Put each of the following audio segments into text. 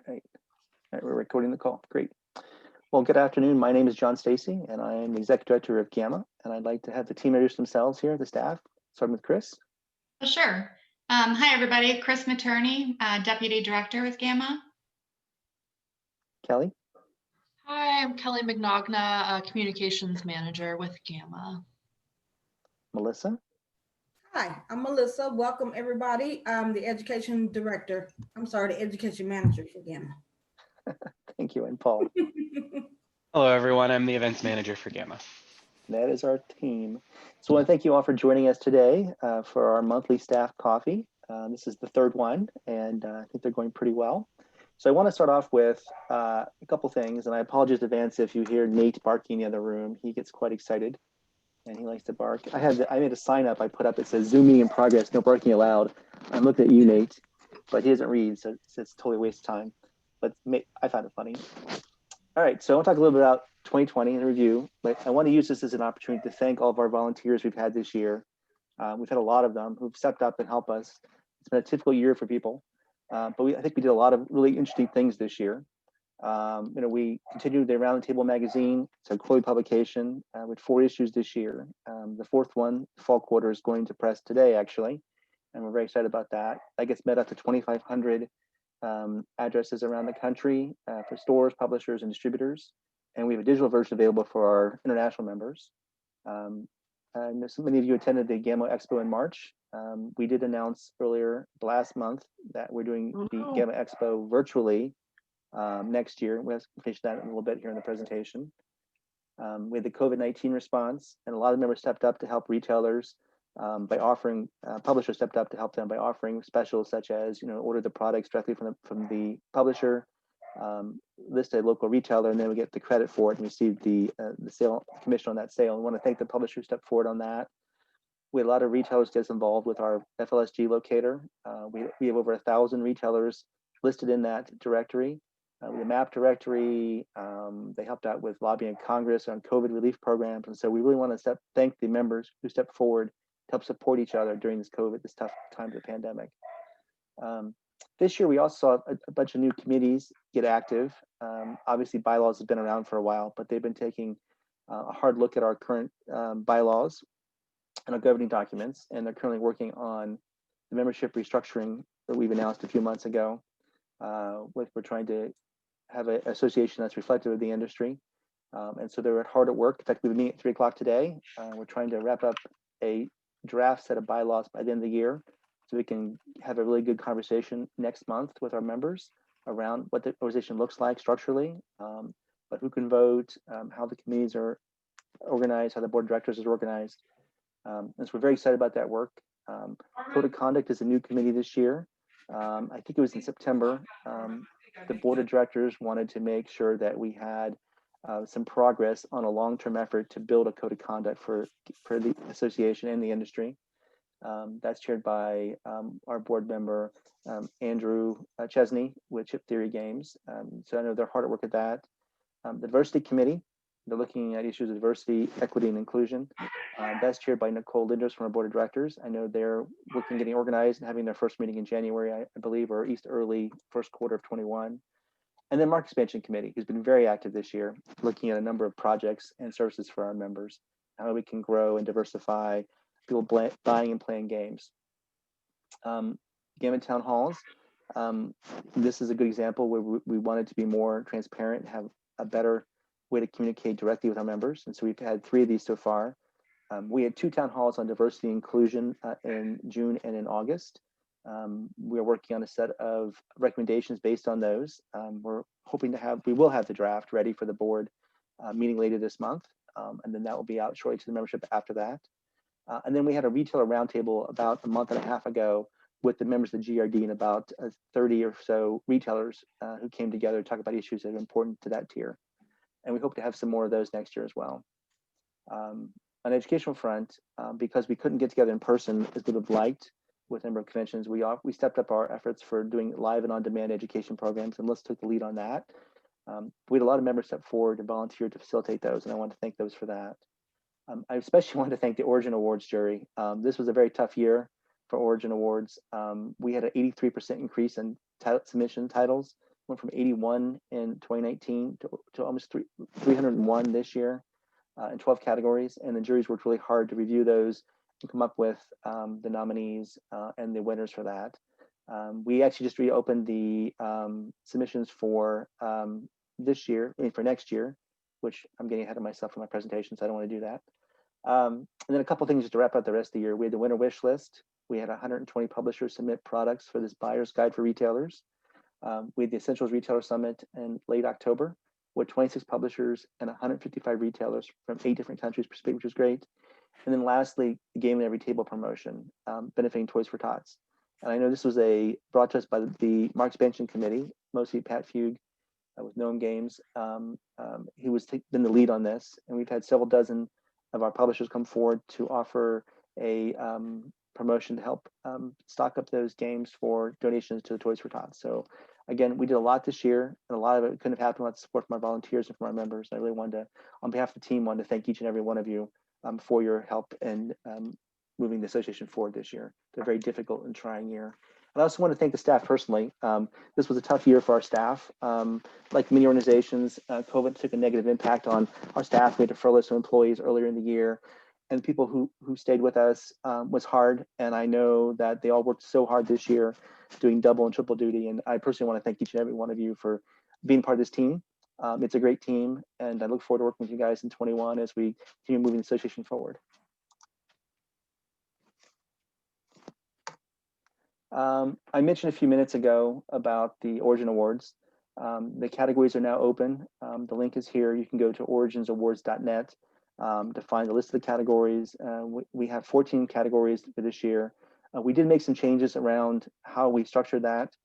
All right, we're recording the call. Great. Well, good afternoon. My name is John Stacy, and I am the Executive Director of GAMA, and I'd like to have the team introduce themselves here, the staff, starting with Chris. Sure. Hi, everybody. Chris Materney, Deputy Director with GAMA. Kelly. Hi, I'm Kelly McNogna, Communications Manager with GAMA. Melissa. Hi, I'm Melissa. Welcome, everybody. I'm the Education Director. I'm sorry, the Education Manager for GAMA. Thank you. And Paul. Hello, everyone. I'm the Events Manager for GAMA. That is our team. So I want to thank you all for joining us today for our monthly staff coffee. This is the third one, and I think they're going pretty well. So I want to start off with a couple things, and I apologize in advance if you hear Nate barking in the other room. He gets quite excited, and he likes to bark. I made a sign up I put up. It says Zoom meeting in progress, no barking allowed. I'm looking at you, Nate, but he doesn't read, so it's totally a waste of time. But I found it funny. All right, so I want to talk a little bit about 2020 in review, but I want to use this as an opportunity to thank all of our volunteers we've had this year. We've had a lot of them who've stepped up and helped us. It's been a typical year for people, but I think we did a lot of really interesting things this year. We continued the Roundtable magazine. It's a quarterly publication with 4 issues this year. The 4th one, fall quarter, is going to press today, actually, and we're very excited about that. That gets met up to 2,500 addresses around the country for stores, publishers, and distributors. And we have a digital version available for our international members. And so many of you attended the GAMA Expo in March. We did announce earlier last month that we're doing the GAMA Expo virtually next year. We'll finish that in a little bit here in the presentation. We had the COVID-19 response, and a lot of members stepped up to help retailers by offering, publishers stepped up to help them by offering specials such as, order the products directly from the publisher, list a local retailer, and then we get the credit for it and receive the sale commission on that sale. I want to thank the publisher who stepped forward on that. We had a lot of retailers get us involved with our FLSG locator. We have over 1,000 retailers listed in that directory. The MAP directory, they helped out with lobbying in Congress on COVID relief programs. And so we really want to thank the members who stepped forward to help support each other during this tough time of the pandemic. This year, we also saw a bunch of new committees get active. Obviously, bylaws have been around for a while, but they've been taking a hard look at our current bylaws and our governing documents, and they're currently working on the membership restructuring that we've announced a few months ago. We're trying to have an association that's reflective of the industry. And so they're hard at work. In fact, we've been meeting at 3 o'clock today. We're trying to wrap up a draft set of bylaws by the end of the year, so we can have a really good conversation next month with our members around what the organization looks like structurally, but who can vote, how the committees are organized, how the board of directors is organized. And so we're very excited about that work. Code of Conduct is a new committee this year. I think it was in September. The board of directors wanted to make sure that we had some progress on a long-term effort to build a code of conduct for the association and the industry. That's chaired by our board member, Andrew Chesney with Chip Theory Games. So I know they're hard at work at that. The Diversity Committee, they're looking at issues of diversity, equity, and inclusion. That's chaired by Nicole Linders from our board of directors. I know they're working, getting organized, and having their first meeting in January, I believe, or at least early first quarter of 21. And then Market Expansion Committee, who's been very active this year, looking at a number of projects and services for our members, how we can grow and diversify people buying and playing games. GAMA Town Halls, this is a good example where we wanted to be more transparent and have a better way to communicate directly with our members. And so we've had 3 of these so far. We had 2 town halls on diversity and inclusion in June and in August. We're working on a set of recommendations based on those. We're hoping we will have the draft ready for the board meeting later this month. And then that will be out shortly to the membership after that. And then we had a retailer roundtable about a month and a half ago with the members of the GRD and about 30 or so retailers who came together to talk about issues that are important to that tier. And we hope to have some more of those next year as well. On the educational front, because we couldn't get together in person as we would have liked with a number of conventions, we stepped up our efforts for doing live and on-demand education programs, and let's took the lead on that. We had a lot of members step forward and volunteer to facilitate those, and I want to thank those for that. I especially want to thank the Origin Awards jury. This was a very tough year for Origin Awards. We had an 83% increase in submission titles, went from 81 in 2019 to almost 301 this year in 12 categories. And the juries worked really hard to review those and come up with the nominees and the winners for that. We actually just reopened the submissions for this year, for next year, which I'm getting ahead of myself for my presentation, so I don't want to do that. And then a couple things just to wrap up the rest of the year. We had the winner wish list. We had 120 publishers submit products for this buyer's guide for retailers. We had the Essentials Retailer Summit in late October with 26 publishers and 155 retailers from 8 different countries participating, which was great. And then lastly, the Game at Every Table promotion, benefiting Toys for Tots. And I know this was brought to us by the Mark Expansion Committee, mostly Pat Fugue with Gnome Games. He was been the lead on this, and we've had several dozen of our publishers come forward to offer a promotion to help stock up those games for donations to the Toys for Tots. So again, we did a lot this year, and a lot of it couldn't have happened without the support from our volunteers and from our members. I really wanted to, on behalf of the team, wanted to thank each and every one of you for your help in moving the association forward this year. It's a very difficult and trying year. And I also want to thank the staff personally. This was a tough year for our staff. Like many organizations, COVID took a negative impact on our staff. We had to furlough some employees earlier in the year. And people who stayed with us was hard. And I know that they all worked so hard this year, doing double and triple duty. And I personally want to thank each and every one of you for being part of this team. It's a great team. And I look forward to working with you guys in 21 as we continue moving the association forward. I mentioned a few minutes ago about the Origin Awards. The categories are now open. The link is here. You can go to originsawards.net to find the list of the categories. We have 14 categories for this year. We did make some changes around how we structured that.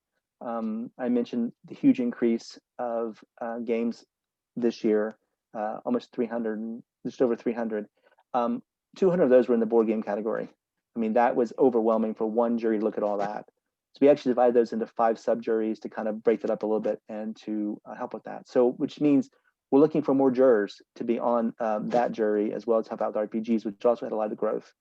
I mentioned the huge increase of games this year, almost 300, just over 300. 200 of those were in the board game category. I mean, that was overwhelming for one jury to look at all that. So we actually divided those into 5 sub-juries to kind of break that up a little bit and to help with that. So, which means we're looking for more jurors to be on that jury, as well as help out the RPGs, which also had a lot of growth.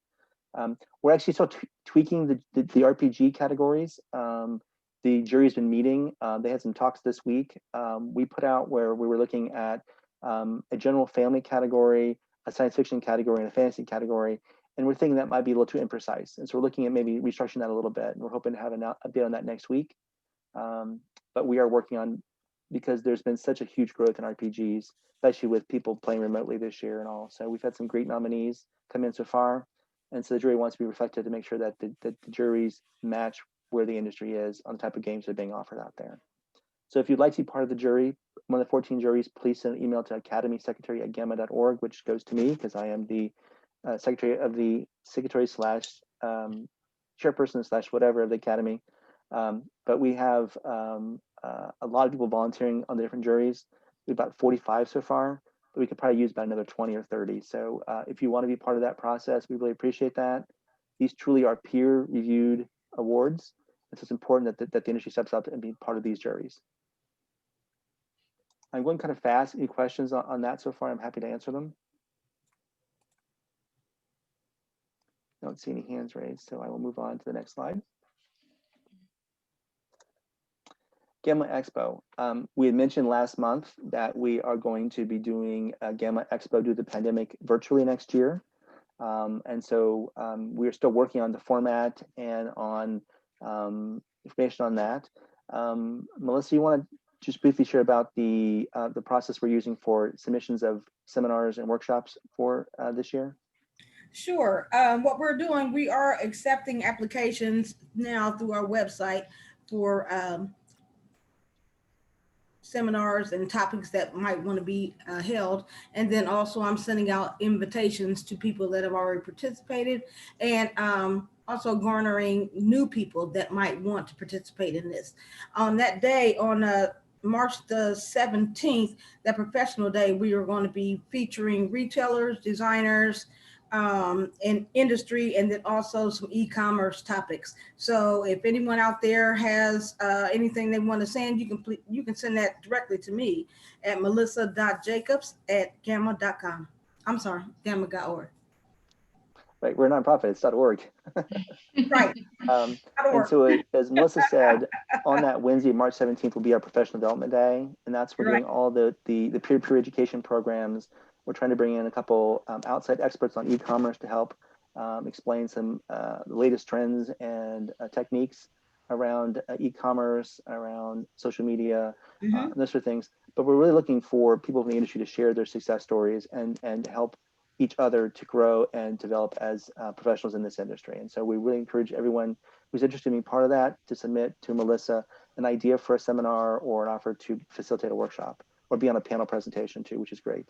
We're actually still tweaking the RPG categories. The jury's been meeting. They had some talks this week. We put out where we were looking at a general family category, a science fiction category, and a fantasy category. And we're thinking that might be a little too imprecise. And so we're looking at maybe restructuring that a little bit. And we're hoping to have a bit on that next week. But we are working on, because there's been such a huge growth in RPGs, especially with people playing remotely this year and all. So we've had some great nominees come in so far. And so the jury wants to be reflected to make sure that the juries match where the industry is on the type of games that are being offered out there. So if you'd like to be part of the jury, one of the 14 juries, please send an email to academysecretary@gamma.org, which goes to me because I am the secretary of the chairperson / whatever of the academy. But we have a lot of people volunteering on the different juries. We have about 45 so far, but we could probably use about another 20 or 30. So if you want to be part of that process, we really appreciate that. These truly are peer-reviewed awards. And so it's important that the industry steps up and be part of these juries. I'm going kind of fast. Any questions on that so far? I'm happy to answer them. I don't see any hands raised, so I will move on to the next slide. GAMA Expo. We had mentioned last month that we are going to be doing a GAMA Expo due to the pandemic virtually next year. And so we're still working on the format and on information on that. Melissa, you want to just briefly share about the process we're using for submissions of seminars and workshops for this year? Sure. What we're doing, we are accepting applications now through our website for seminars and topics that might want to be held. And then also I'm sending out invitations to people that have already participated, and also garnering new people that might want to participate in this. On that day, on March the 17th, that professional day, we are going to be featuring retailers, designers, in industry, and then also some e-commerce topics. So if anyone out there has anything they want to send, you can send that directly to me at melissa.jacobs@gamma.com. I'm sorry, gamma.org. right? We're a nonprofit, it's .org. Right. And so as Melissa said, on that Wednesday, March 17th will be our professional development day. And that's we're doing all the peer-to-peer education programs. We're trying to bring in a couple outside experts on e-commerce to help explain some the latest trends and techniques around e-commerce, around social media, those sort of things. But we're really looking for people in the industry to share their success stories and help each other to grow and develop as professionals in this industry. And so we really encourage everyone who's interested in being part of that to submit to Melissa an idea for a seminar or an offer to facilitate a workshop or be on a panel presentation too, which is great.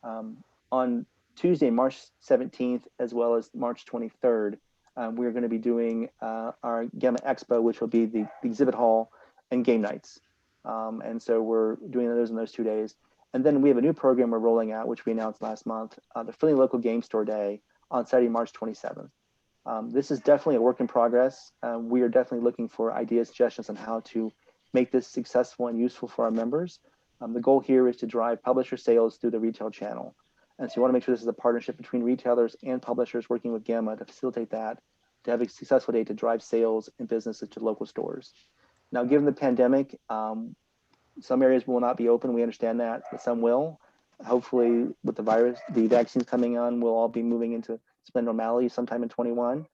On Tuesday, March 17th, as well as March 23rd, we're going to be doing our GAMA Expo, which will be the exhibit hall and game nights. And so we're doing those in those 2 days. And then we have a new program we're rolling out, which we announced last month, the Friendly Local Game Store Day on Saturday, March 27th. This is definitely a work in progress. We are definitely looking for ideas, suggestions on how to make this successful and useful for our members. The goal here is to drive publisher sales through the retail channel. And so you want to make sure this is a partnership between retailers and publishers working with GAMA to facilitate that, to have a successful day to drive sales and businesses to local stores. Now, given the pandemic, some areas will not be open. We understand that, but some will. Hopefully, with the virus, the vaccines coming on, we'll all be moving into some normality sometime in 21.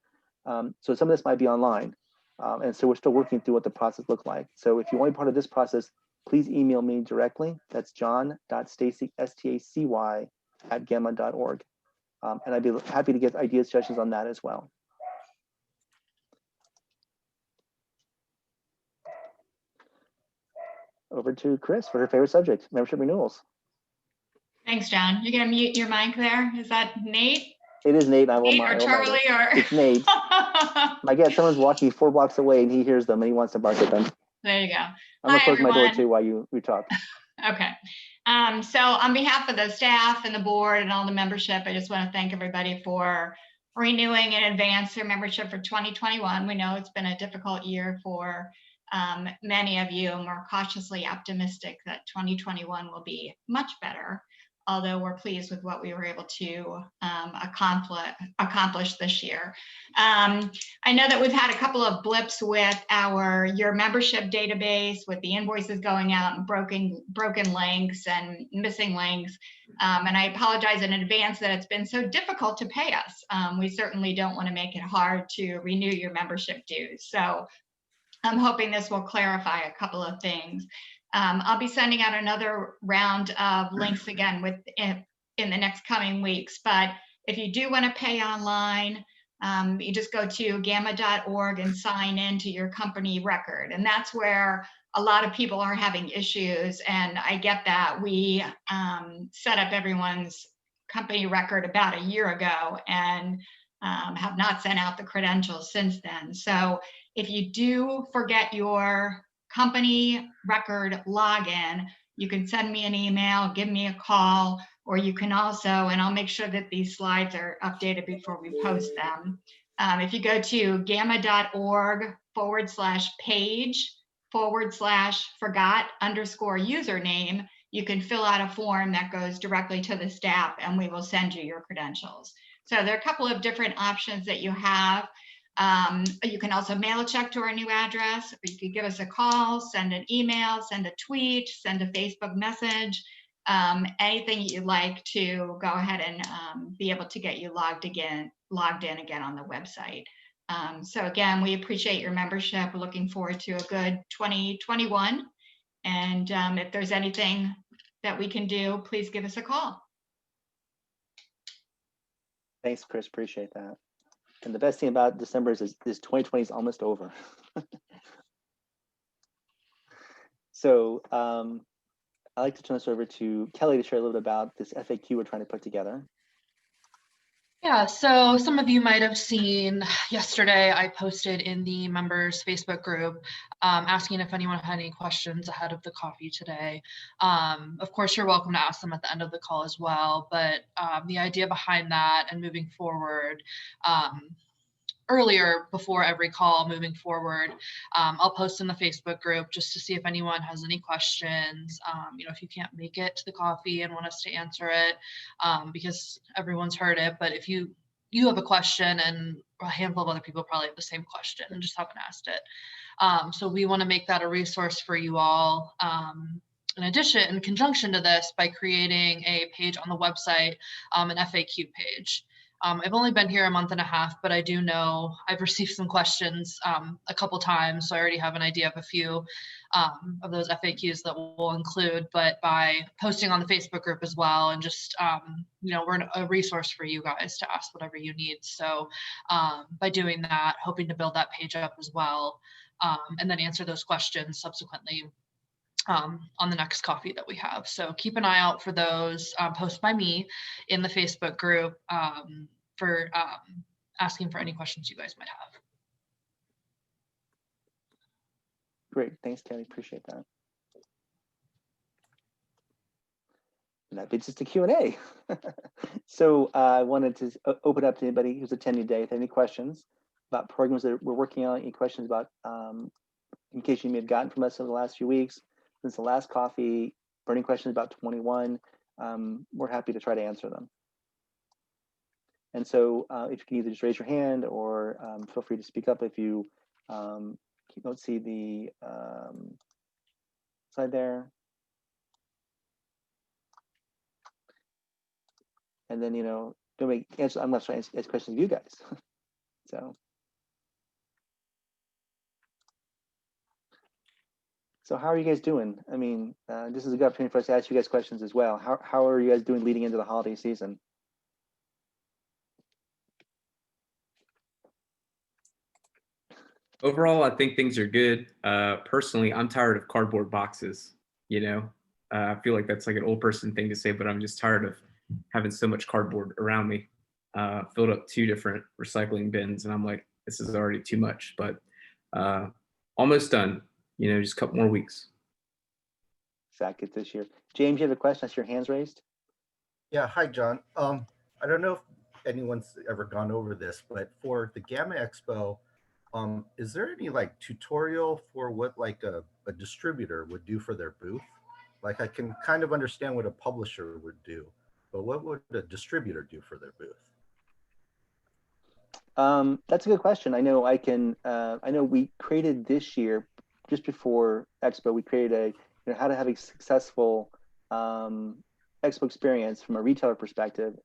So some of this might be online. And so we're still working through what the process looks like. So if you want to be part of this process, please email me directly. That's john.stacy, S-T-A-C-Y, @gamma.org. And I'd be happy to get ideas, suggestions on that as well. Over to Chris for her favorite subject, membership renewals. Thanks, John. You're gonna mute your mic there. Is that Nate? It is Nate. Nate or Charlie or? It's Nate. I guess someone's walking 4 blocks away and he hears them and he wants to bark at them. There you go. I'm gonna close my door too while you talk. Okay. So on behalf of the staff and the board and all the membership, I just want to thank everybody for renewing in advance their membership for 2021. We know it's been a difficult year for many of you, and we're cautiously optimistic that 2021 will be much better, although we're pleased with what we were able to accomplish this year. I know that we've had a couple of blips with your membership database, with the invoices going out and broken links and missing links. And I apologize in advance that it's been so difficult to pay us. We certainly don't want to make it hard to renew your membership dues. So I'm hoping this will clarify a couple of things. I'll be sending out another round of links again in the next coming weeks. But if you do want to pay online, you just go to gamma.org and sign into your company record. And that's where a lot of people are having issues. And I get that. We set up everyone's company record about a year ago and have not sent out the credentials since then. So if you do forget your company record login, you can send me an email, give me a call, or you can also, and I'll make sure that these slides are updated before we post them. If you go to gamma.org/page/forgot_username, you can fill out a form that goes directly to the staff and we will send you your credentials. So there are a couple of different options that you have. You can also mail a check to our new address, or you could give us a call, send an email, send a tweet, send a Facebook message, anything you'd like to go ahead and be able to get you logged in again on the website. So again, we appreciate your membership. We're looking forward to a good 2021. And if there's anything that we can do, please give us a call. Thanks, Chris. Appreciate that. And the best thing about December is 2020 is almost over. So I'd like to turn this over to Kelly to share a little bit about this FAQ we're trying to put together. Yeah, so some of you might have seen yesterday I posted in the members Facebook group asking if anyone had any questions ahead of the coffee today. Of course, you're welcome to ask them at the end of the call as well, but the idea behind that and moving forward, earlier before every call moving forward, I'll post in the Facebook group just to see if anyone has any questions. If you can't make it to the coffee and want us to answer it, because everyone's heard it, but if you you have a question and a handful of other people probably have the same question and just haven't asked it. So we want to make that a resource for you all. In addition, in conjunction to this, by creating a page on the website, an FAQ page. I've only been here a month and a half, but I do know I've received some questions a couple times, so I already have an idea of a few of those FAQs that we'll include. But by posting on the Facebook group as well, and just we're a resource for you guys to ask whatever you need. So by doing that, hoping to build that page up as well, and then answer those questions subsequently on the next coffee that we have. So keep an eye out for those posts by me in the Facebook group for asking for any questions you guys might have. Great, thanks, Kelly, appreciate that. And that leads us to Q&A. So I wanted to open up to anybody who's attending today. If they have any questions about programs that we're working on, any questions about communication you may have gotten from us over the last few weeks, since the last coffee, burning questions about 21, we're happy to try to answer them. And so if you can either just raise your hand or feel free to speak up if you don't see the slide there. And then, don't make answer. I'm not trying to ask questions of you guys. So how are you guys doing? I mean, this is a good opportunity for us to ask you guys questions as well. How are you guys doing leading into the holiday season? Overall, I think things are good. Personally, I'm tired of cardboard boxes. I feel like that's like an old person thing to say, but I'm just tired of having so much cardboard around me. Filled up 2 different recycling bins, and I'm like, this is already too much. But almost done. Just a couple more weeks. Exactly this year. James, you have a question? I see your hands raised. Yeah, hi, John. I don't know if anyone's ever gone over this, but for the GAMA Expo, is there any like tutorial for what like a distributor would do for their booth? Like I can kind of understand what a publisher would do, but what would a distributor do for their booth? That's a good question. I know we created this year, just before Expo, we created how to have a successful Expo experience from a retailer perspective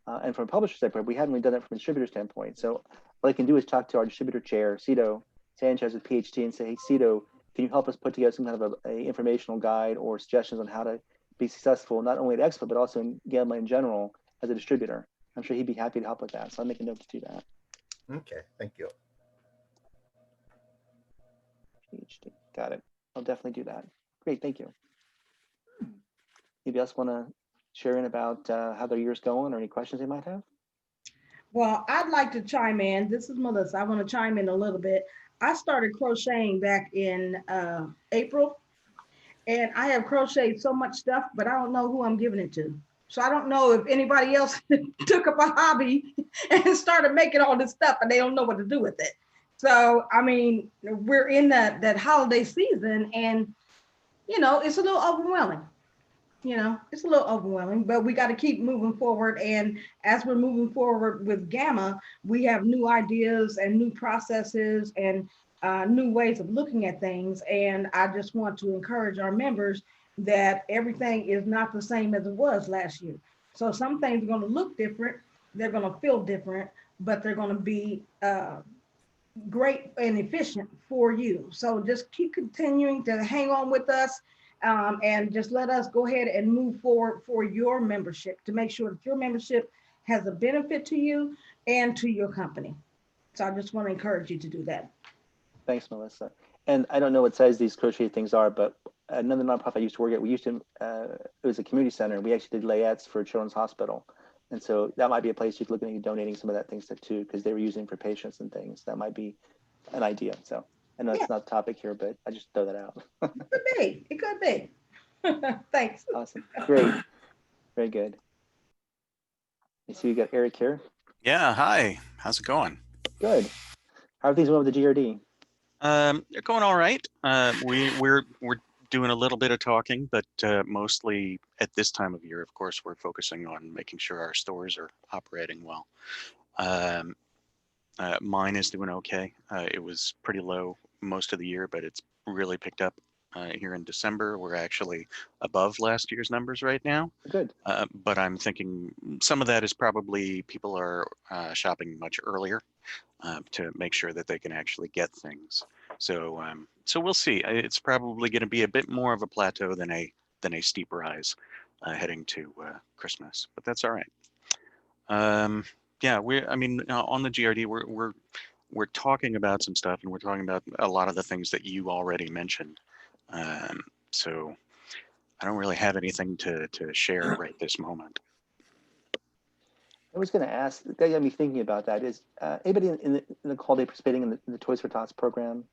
and from a publisher standpoint. We hadn't really done that from a distributor standpoint. So what I can do is talk to our distributor chair, Cito Sanchez with PhD, and say, hey, Cito, can you help us put together some kind of a informational guide or suggestions on how to be successful, not only at Expo, but also in GAMA in general as a distributor? I'm sure he'd be happy to help with that. So I'll make a note to do that. Okay, thank you. PhD, got it. I'll definitely do that. Great, thank you. Anybody else want to share in about how their year's going or any questions they might have? Well, I'd like to chime in. This is Melissa. I want to chime in a little bit. I started crocheting back in April, and I have crocheted so much stuff, but I don't know who I'm giving it to. So I don't know if anybody else took up a hobby and started making all this stuff and they don't know what to do with it. So, I mean, we're in that holiday season and, it's a little overwhelming. It's a little overwhelming, but we got to keep moving forward. And as we're moving forward with GAMA, we have new ideas and new processes and new ways of looking at things. And I just want to encourage our members that everything is not the same as it was last year. So some things are going to look different. They're going to feel different, but they're going to be great and efficient for you. So just keep continuing to hang on with us. And just let us go ahead and move forward for your membership to make sure that your membership has a benefit to you and to your company. So I just want to encourage you to do that. Thanks, Melissa. And I don't know what size these crochet things are, but another nonprofit I used to work at, it was a community center. We actually did layettes for Children's Hospital. And so that might be a place you could look at donating some of that things too, because they were using for patients and things. That might be an idea. So I know it's not the topic here, but I just throw that out. It could be. Thanks. Awesome. Great. Very good. You see, we got Eric here. Yeah. Hi. How's it going? Good. How are things going with the GRD? They're going all right. We're doing a little bit of talking, but mostly at this time of year, of course, we're focusing on making sure our stores are operating well. Mine is doing okay. It was pretty low most of the year, but it's really picked up here in December. We're actually above last year's numbers right now. Good. But I'm thinking some of that is probably people are shopping much earlier to make sure that they can actually get things. So so we'll see. It's probably going to be a bit more of a plateau than a steep rise heading to Christmas, but that's all right. Yeah, I mean, on the GRD, we're talking about some stuff, and we're talking about a lot of the things that you already mentioned. So I don't really have anything to share right this moment. I was going to ask, that got me thinking about that. Is anybody in the call day participating in the Toys for Tots program,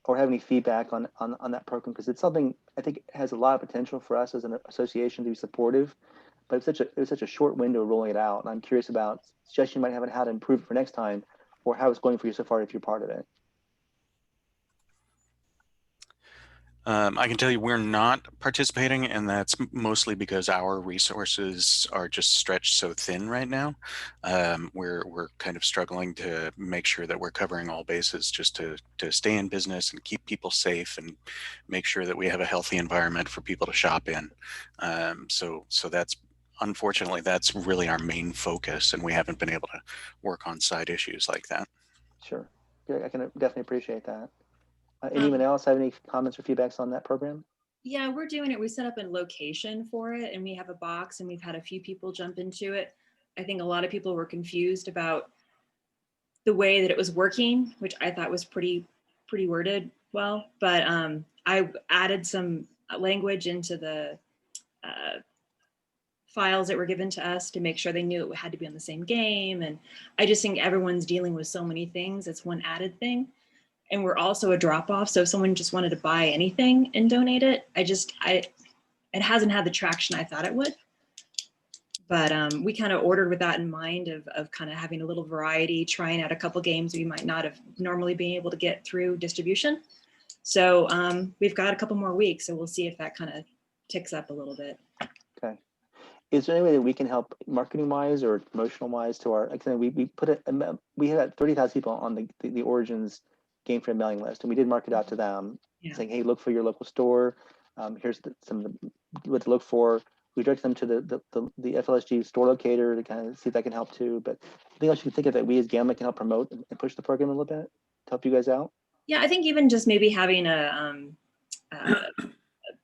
or have any feedback on that program? Because it's something I think has a lot of potential for us as an association to be supportive, but it was such a short window rolling it out. And I'm curious about suggestions you might have on how to improve it for next time, or how it's going for you so far if you're part of it. I can tell you we're not participating, and that's mostly because our resources are just stretched so thin right now. We're kind of struggling to make sure that we're covering all bases just to stay in business and keep people safe and make sure that we have a healthy environment for people to shop in. So that's unfortunately that's really our main focus, and we haven't been able to work on side issues like that. Sure. Yeah, I can definitely appreciate that. Anyone else have any comments or feedbacks on that program? Yeah, we're doing it. We set up a location for it, and we have a box, and we've had a few people jump into it. I think a lot of people were confused about the way that it was working, which I thought was pretty worded well. But I added some language into the files that were given to us to make sure they knew it had to be on the same game. And I just think everyone's dealing with so many things. It's one added thing. And we're also a drop off. So if someone just wanted to buy anything and donate it, it hasn't had the traction I thought it would. But we kind of ordered with that in mind of kind of having a little variety, trying out a couple games we might not have normally been able to get through distribution. So we've got a couple more weeks, so we'll see if that kind of ticks up a little bit. Okay. Is there any way that we can help marketing wise or promotional wise to our, we had 30,000 people on the Origins Game Fair mailing list, and we did mark it out to them, saying, hey, look for your local store. Here's what to look for. We direct them to the FLSG store locator to kind of see if that can help too. But I think else you can think of that we as GAMA can help promote and push the program a little bit to help you guys out. Yeah, I think even just maybe having a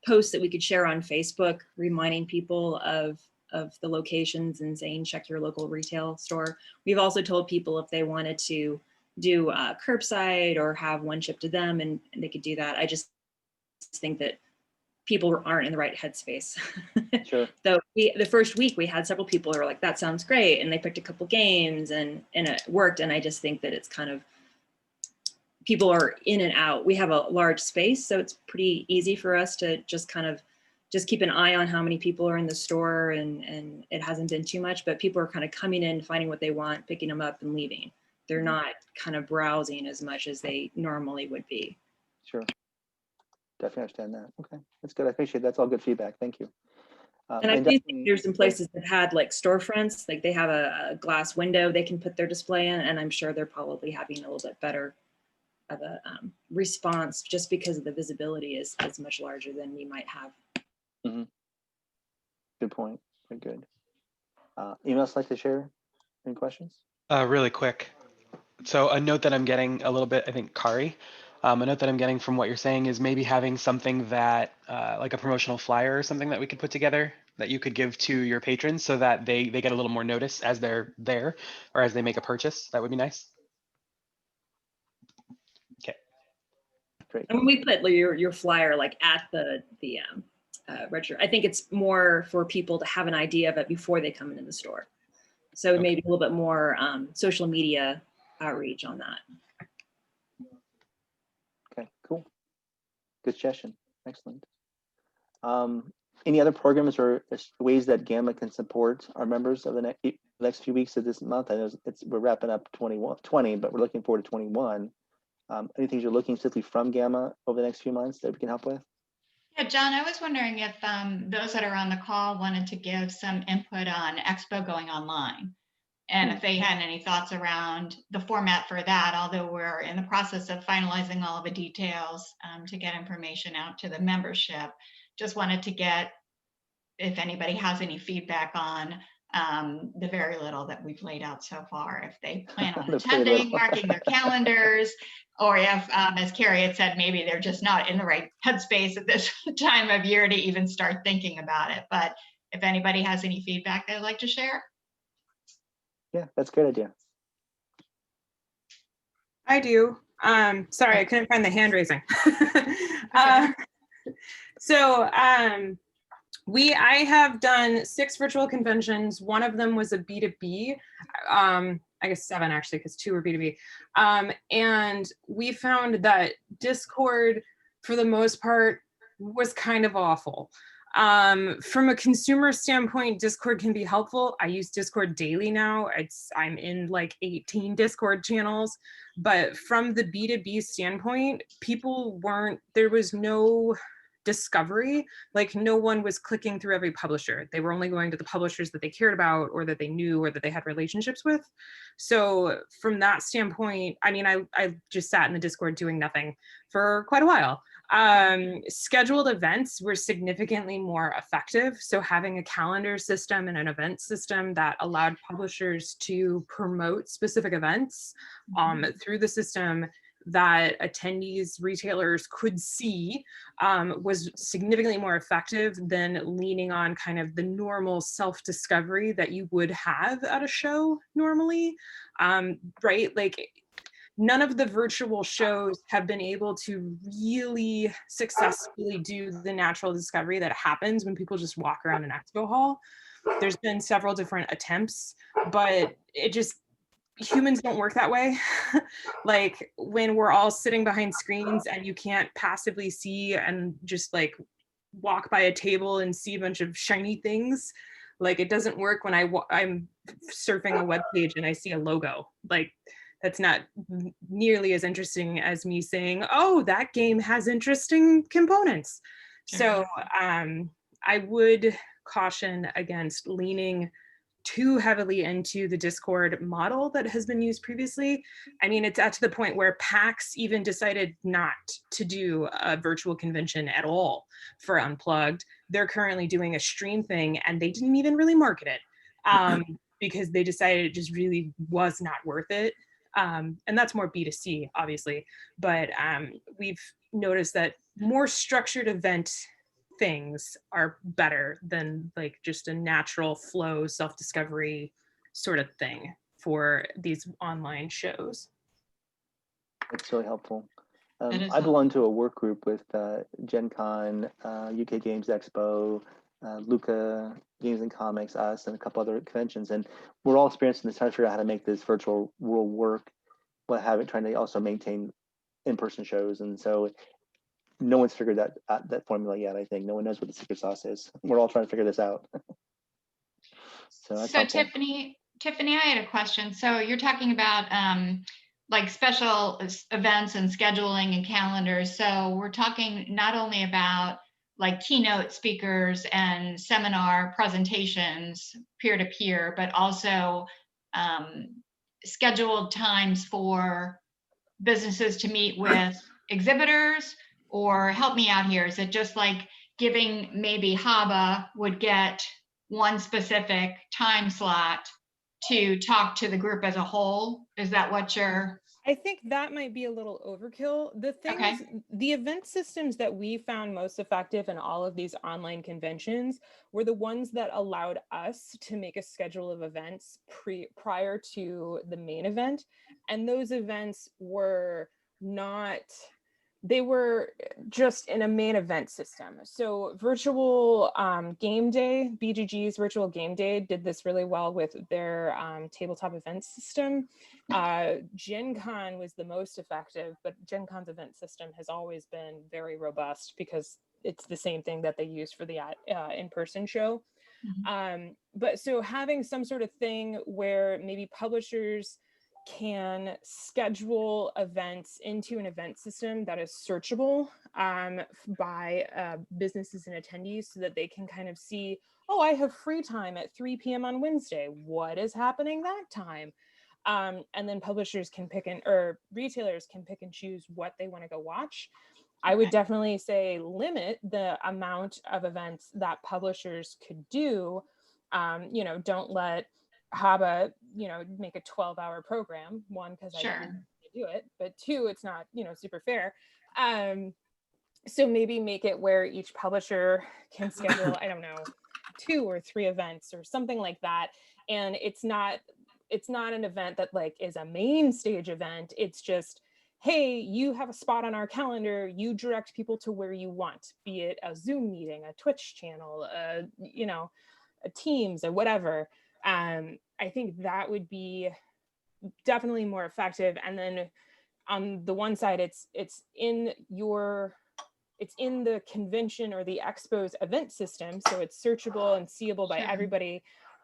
post that we could share on Facebook, reminding people of the locations and saying, check your local retail store. We've also told people if they wanted to do curbside or have one shipped to them, and they could do that. I just think that people aren't in the right headspace. Sure. So the first week we had several people who were like, that sounds great. And they picked a couple games and it worked. And I just think that it's kind of, people are in and out. We have a large space, so it's pretty easy for us to just kind of just keep an eye on how many people are in the store, and it hasn't been too much, but people are kind of coming in, finding what they want, picking them up and leaving. They're not kind of browsing as much as they normally would be. Sure. Definitely understand that. Okay, that's good. I appreciate that. That's all good feedback. Thank you. And I do think there's some places that had like storefronts, like they have a glass window they can put their display in, and I'm sure they're probably having a little bit better of a response just because of the visibility is much larger than we might have. Mm-hmm. Good point. Very good. Anyone else like to share any questions? Really quick. So a note that I'm getting a little bit, I think, Kari, a note that I'm getting from what you're saying is maybe having something that, like a promotional flyer or something that we could put together that you could give to your patrons so that they get a little more notice as they're there or as they make a purchase. That would be nice. Okay. Great. And when we put your flyer like at the register, I think it's more for people to have an idea of it before they come into the store. So Okay. maybe a little bit more social media outreach on that. Okay, cool. Good suggestion. Excellent. Any other programs or ways that GAMA can support our members of the next few weeks of this month? I know we're wrapping up 20, but we're looking forward to 21. Any things you're looking specifically from GAMA over the next few months that we can help with? Yeah, John, I was wondering if those that are on the call wanted to give some input on Expo going online And if they had any thoughts around the format for that, although we're in the process of finalizing all of the details to get information out to the membership, just wanted to get, if anybody has any feedback on the very little that we've laid out so far, if they plan on attending, marking their calendars, or if, as Carrie had said, maybe they're just not in the right headspace at this time of year to even start thinking about it. But if anybody has any feedback they'd like to share. Yeah, that's a good idea. I do. Sorry, I couldn't find the hand raising. I have done 6 virtual conventions. One of them was a B2B. I guess 7 actually, because 2 were B2B. And we found that Discord, for the most part, was kind of awful. From a consumer standpoint, Discord can be helpful. I use Discord daily now. I'm in like 18 Discord channels, but from the B2B standpoint, there was no discovery. Like, no one was clicking through every publisher. They were only going to the publishers that they cared about or that they knew or that they had relationships with. So from that standpoint, I mean, I just sat in the Discord doing nothing for quite a while. Scheduled events were significantly more effective. So having a calendar system and an event system that allowed publishers to promote specific events through the system that attendees, retailers could see was significantly more effective than leaning on kind of the normal self-discovery that you would have at a show normally, right? Like, none of the virtual shows have been able to really successfully do the natural discovery that happens when people just walk around an expo hall. There's been several different attempts, but humans don't work that way. Like, when we're all sitting behind screens and you can't passively see and just like walk by a table and see a bunch of shiny things, like, it doesn't work when I'm surfing a web page and I see a logo. Like, that's not nearly as interesting as me saying, oh, that game has interesting components. So I would caution against leaning too heavily into the Discord model that has been used previously. I mean, it's to the point where PAX even decided not to do a virtual convention at all for Unplugged. They're currently doing a stream thing, and they didn't even really market it because they decided it just really was not worth it. And that's more B2C, obviously, but we've noticed that more structured event things are better than like just a natural flow self-discovery sort of thing for these online shows. That's really helpful. I belong to a work group with Gen Con, UK Games Expo, Luca, Games and Comics, us, and a couple other conventions, and we're all experiencing this, trying to figure out how to make this virtual world work, but trying to also maintain in-person shows. And so no one's figured that formula yet. I think no one knows what the secret sauce is. We're all trying to figure this out. So Tiffany, I had a question. So you're talking about like special events and scheduling and calendars. So we're talking not only about like keynote speakers and seminar presentations peer-to-peer, but also scheduled times for businesses to meet with exhibitors. Or help me out here, is it just like giving, maybe HABA would get one specific time slot to talk to the group as a whole? Is that what you're? I think that might be a little overkill. The thing is, the event systems that we found most effective in all of these online conventions were the ones that allowed us to make a schedule of events prior to the main event. And those events were not, they were just in a main event system. So virtual game day, BGG's virtual game day did this really well with their tabletop event system. Gen Con was the most effective, but Gen Con's event system has always been very robust because it's the same thing that they use for the in-person show. But so having some sort of thing where maybe publishers can schedule events into an event system that is searchable by businesses and attendees, so that they can kind of see, oh, I have free time at 3 p.m. on Wednesday. What is happening that time? And then publishers can or retailers can pick and choose what they want to go watch. I would definitely say limit the amount of events that publishers could do. Don't let HABA, make a 12-hour program. One, because I don't do it, but two, it's not, super fair. So maybe make it where each publisher can schedule, I don't know, 2 or 3 events or something like that. And it's not an event that like is a main stage event. It's just, hey, you have a spot on our calendar, you direct people to where you want, be it a Zoom meeting, a Twitch channel, a Teams or whatever. I think that would be definitely more effective. And then on the one side, it's in the convention or the Expo's event system, so it's searchable and seeable by everybody.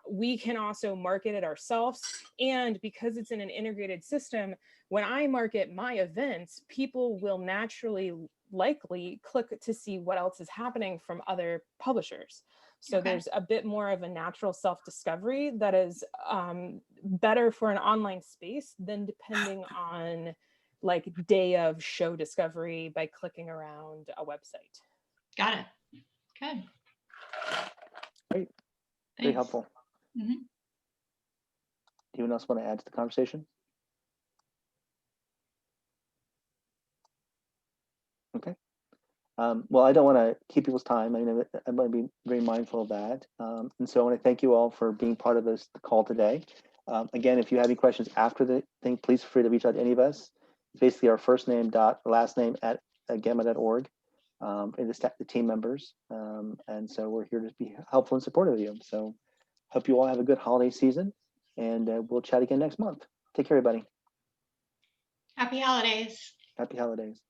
We can also market it ourselves. And because it's in an integrated system, when I market my events, people will naturally likely click to see what else is happening from other publishers. So there's a bit more of a natural self-discovery that is better for an online space than depending on like day of show discovery by clicking around a website. Got it. Good. Great. Very helpful. Anyone else want to add to the conversation? Okay. Well, I don't want to keep people's time. I mean, I want to be very mindful of that. And so I want to thank you all for being part of the call today. Again, if you have any questions after the thing, please feel free to reach out to any of us. It's basically our first name dot last name at gamma.org, and the team members. And so we're here to be helpful and supportive of you. So hope you all have a good holiday season, and we'll chat again next month. Take care, everybody. Happy holidays. Happy holidays.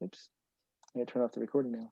Oops, I gotta turn off the recording now.